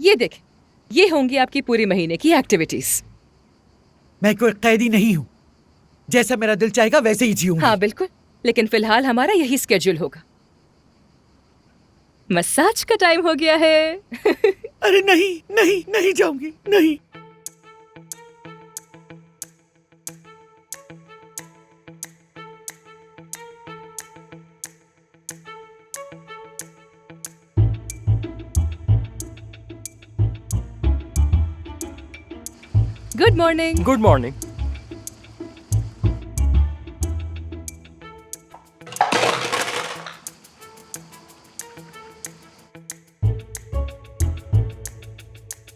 ये देख, ये होंगी आपकी पूरी महीने की एक्टिविटीज। मैं कोई कैदी नहीं हूँ, जैसा मेरा दिल चाहेगा वैसे ही जीऊंगी। हाँ बिल्कुल, लेकिन फिलहाल हमारा यही स्केड्यूल होगा। मसाज का टाइम हो गया है। अरे नहीं नहीं नहीं जाऊंगी, नहीं। Good morning. Good morning.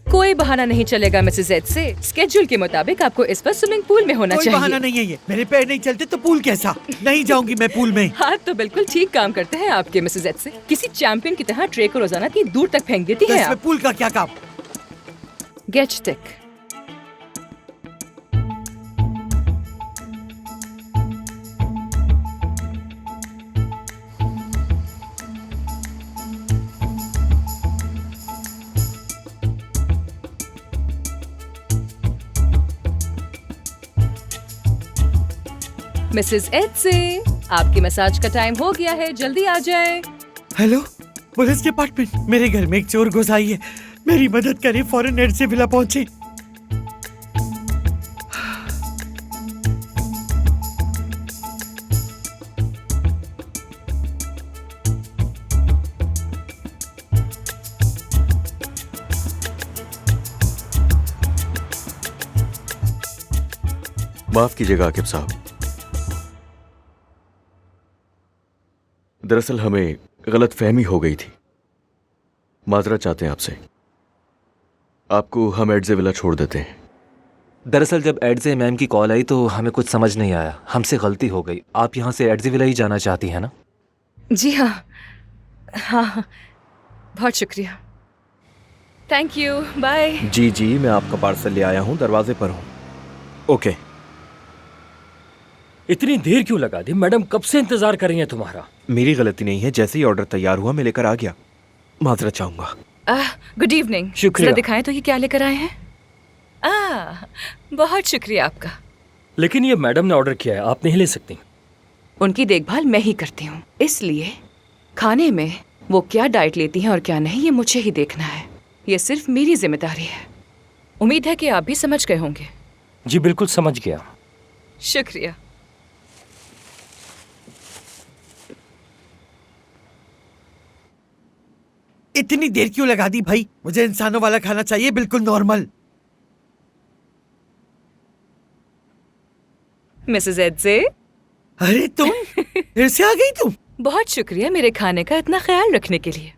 कोई बहाना नहीं चलेगा मिसेस एड से। स्केड्यूल के मुताबिक आपको इस पर स्विमिंग पूल में होना कोई चाहिए। बहाना नहीं है ये, मेरे पैर नहीं चलते तो पूल कैसा? नहीं जाऊंगी मैं पूल में। हाथ तो बिल्कुल ठीक काम करते हैं आपके मिसेस एड से। किसी चैंपियन की तरह ट्रे को रोजाना इतनी दूर तक फेंक देती तो हैं इसमें आप। पूल का क्या काम? Gate stick. मिसेस एड से आपकी मसाज का टाइम हो गया है, जल्दी आ जाए। हेलो पुलिस डिपार्टमेंट, मेरे घर में एक चोर घुस आई है, मेरी मदद करें, फौरन एड से विला पहुंचे। माफ कीजिएगा आकिब साहब, दरअसल हमें गलतफहमी हो गई थी। माजरत चाहते हैं आपसे। आपको हम एडजे विला छोड़ देते हैं। दरअसल जब एडजे मैम की कॉल आई तो हमें कुछ समझ नहीं आया, हमसे गलती हो गई। आप यहाँ से एडजे विला ही जाना चाहती हैं ना? जी हाँ, हाँ, बहुत शुक्रिया। Thank you, bye. जी जी, मैं आपका पार्सल ले आया हूँ, दरवाजे पर हूँ। ओके। इतनी देर क्यों लगा दी? मैडम कब से इंतजार कर रही हैं तुम्हारा। मेरी गलती नहीं है, जैसे ही ऑर्डर तैयार हुआ मैं लेकर आ गया। माजरत चाहूंगा। Good evening. शुक्रिया। जरा दिखाएं तो ये क्या लेकर आए हैं। बहुत शुक्रिया आपका। लेकिन ये मैडम ने ऑर्डर किया है, आप नहीं ले सकती। उनकी देखभाल मैं ही करती हूँ, इसलिए खाने में वो क्या डाइट लेती हैं और क्या नहीं, ये मुझे ही देखना है। ये सिर्फ मेरी जिम्मेदारी है। उम्मीद है कि आप भी समझ गए होंगे। जी बिल्कुल समझ गया। शुक्रिया। इतनी देर क्यों लगा दी भाई? मुझे इंसानों वाला खाना चाहिए, बिल्कुल नॉर्मल। मिसेस एडजे। अरे तुम फिर से आ गई तुम? बहुत शुक्रिया मेरे खाने का इतना ख्याल रखने के लिए।